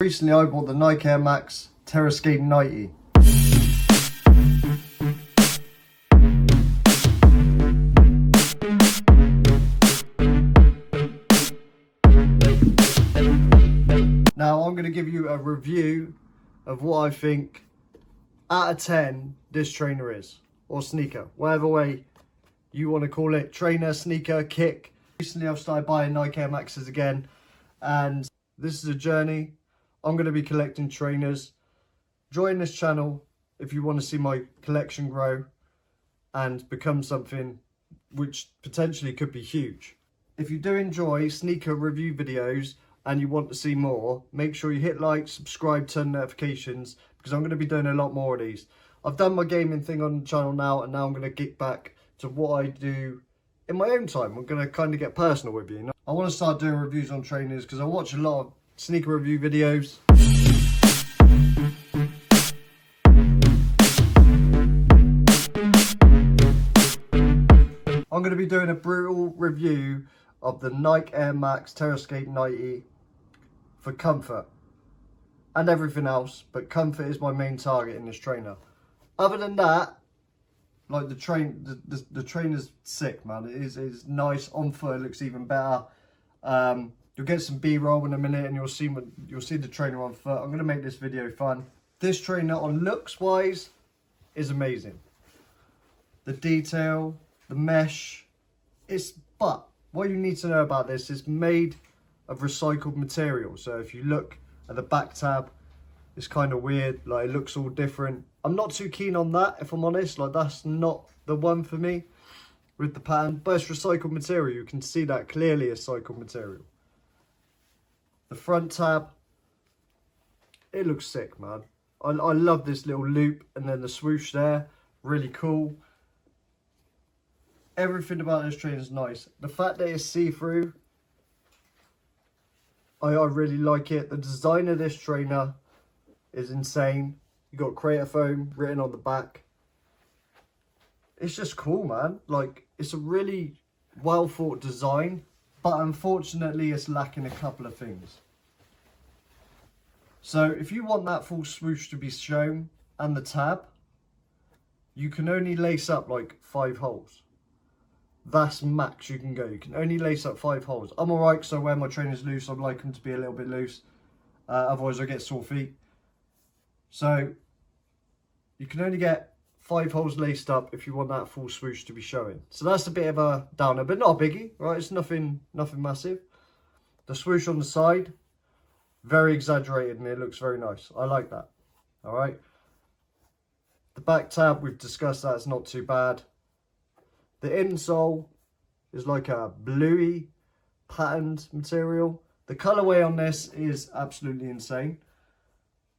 Recently I bought the Nike Air Max Terrascape 90. Now I'm going to give you a review of what I think out of 10 this trainer is, or sneaker, whatever way you want to call it. Trainer, sneaker, kick. Recently I've started buying Nike Air Maxes again, and this is a journey. I'm going to be collecting trainers. Join this channel if you want to see my collection grow and become something which potentially could be huge. If you do enjoy sneaker review videos and you want to see more, make sure you hit like, subscribe, turn notifications, because I'm going to be doing a lot more of these. I've done my gaming thing on the channel now, and now I'm going to get back to what I do in my own time. I'm going to kind of get personal with you, you know? I want to start doing reviews on trainers because I watch a lot of sneaker review videos. I'm going to be doing a brutal review of the Nike Air Max Terrascape 90 for comfort and everything else, but comfort is my main target in this trainer. Other than that, like the trainer's sick, man. It's nice on foot. It looks even better. You'll get some B-roll in a minute, and you'll see the trainer on foot. I'm going to make this video fun. This trainer, on looks wise, is amazing. The detail, the mesh, but what you need to know about this is made of recycled material. So if you look at the back tab, it's kind of weird, like it looks all different. I'm not too keen on that, if I'm honest. Like, that's not the one for me with the pattern, but it's recycled material. You can see that clearly it's recycled material. The front tab, it looks sick, man. I love this little loop, and then the swoosh there, really cool. Everything about this trainer is nice. The fact that it's see-through, I really like it. The design of this trainer is insane. You got Creator Foam written on the back. It's just cool, man. Like, it's a really well thought design, but unfortunately it's lacking a couple of things. So if you want that full swoosh to be shown and the tab, you can only lace up like 5 holes. That's max you can go. You can only lace up 5 holes. I'm alright because I wear my trainers loose. I like them to be a little bit loose. Otherwise I get sore feet. So you can only get 5 holes laced up if you want that full swoosh to be showing. So that's a bit of a downer, but not a biggie, right? It's nothing massive. The swoosh on the side, very exaggerated, and it looks very nice. I like that. Alright. The back tab, we've discussed that. It's not too bad. The insole is like a bluey patterned material. The colorway on this is absolutely insane.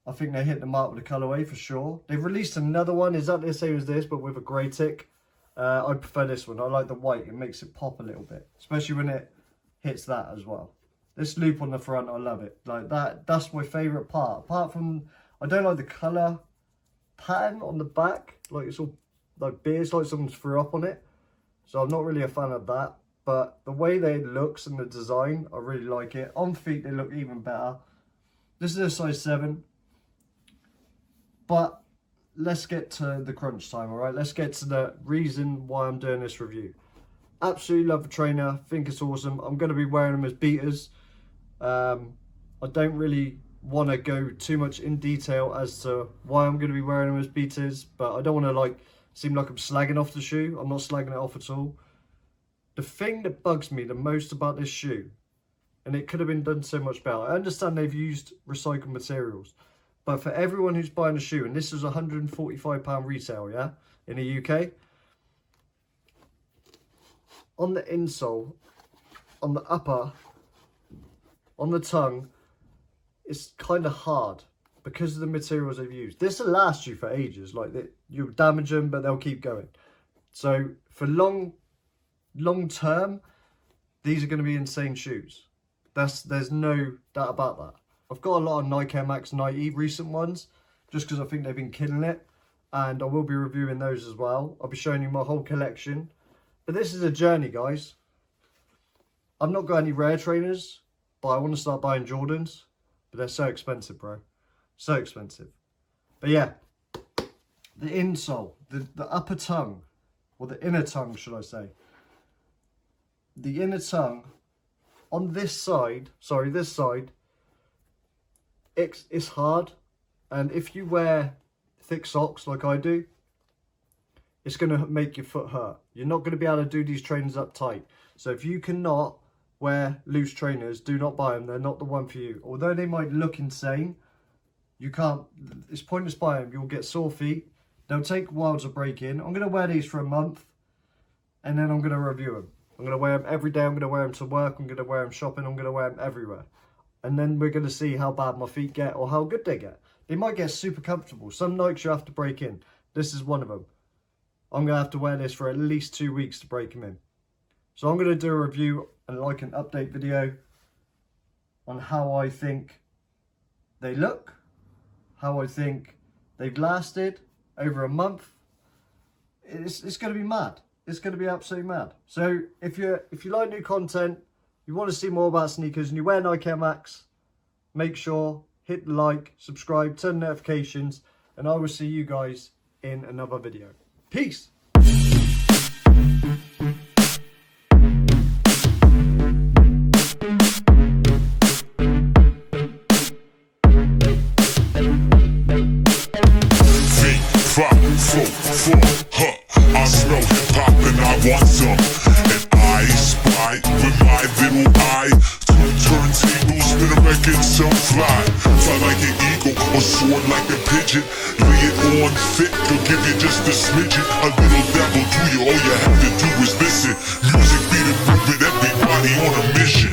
I think they hit the mark with the colorway for sure. They've released another one exactly the same as this, but with a grey tick. I prefer this one. I like the white. It makes it pop a little bit, especially when it hits that as well. This loop on the front, I love it. Like that's my favourite part. Apart from, I don't like the colour pattern on the back. Like, it's all like beer. It's like someone's threw up on it. So I'm not really a fan of that. But the way they looks and the design, I really like it. On feet, they look even better. This is a size 7. But let's get to the crunch time, all right? Let's get to the reason why I'm doing this review. Absolutely love the trainer. Think it's awesome. I'm going to be wearing them as beaters. I don't really want to go too much in detail as to why I'm going to be wearing them as beaters, but I don't want to like seem like I'm slagging off the shoe. I'm not slagging it off at all. The thing that bugs me the most about this shoe, and it could have been done so much better. I understand they've used recycled materials, but for everyone who's buying a shoe, and this is £145 retail, yeah, in the UK, on the insole, on the upper, on the tongue, it's kind of hard because of the materials they've used. This will last you for ages. Like, you'll damage them, but they'll keep going. So for long term, these are going to be insane shoes. There's no doubt about that. I've got a lot of Nike Air Max 90 recent ones, just because I think they've been killing it, and I will be reviewing those as well. I'll be showing you my whole collection. But this is a journey, guys. I've not got any rare trainers, but I want to start buying Jordans. but they're so expensive, bro. So expensive. But yeah, the insole, the upper tongue, or the inner tongue, should I say. The inner tongue on this side, it's hard. And if you wear thick socks like I do, it's going to make your foot hurt. You're not going to be able to do these trainers up tight. So if you cannot wear loose trainers, do not buy them. They're not the one for you. Although they might look insane, you can't, it's pointless buying them. You'll get sore feet. They'll take a while to break in. I'm going to wear these for a month, and then I'm going to review them. I'm going to wear them every day. I'm going to wear them to work. I'm going to wear them shopping. I'm going to wear them everywhere. And then we're going to see how bad my feet get or how good they get. They might get super comfortable. Some Nikes you have to break in. This is one of them. I'm going to have to wear this for at least 2 weeks to break them in. So I'm going to do a review and like an update video on how I think they look, how I think they've lasted over a month. It's going to be mad. It's going to be absolutely mad. So if you like new content, you want to see more about sneakers, and you wear Nike Air Max, make sure hit the like, subscribe, turn notifications, and I will see you guys in another video. Peace. I smell hip-hop and I want some. And I spy with my little eye. Two turntables, spin a record, so fly. Fly like an eagle or soar like a pigeon. Lay it on thick, will give you just a smidgen. A little devil do you, all you have to do is listen. Music be the movement, everybody on a mission.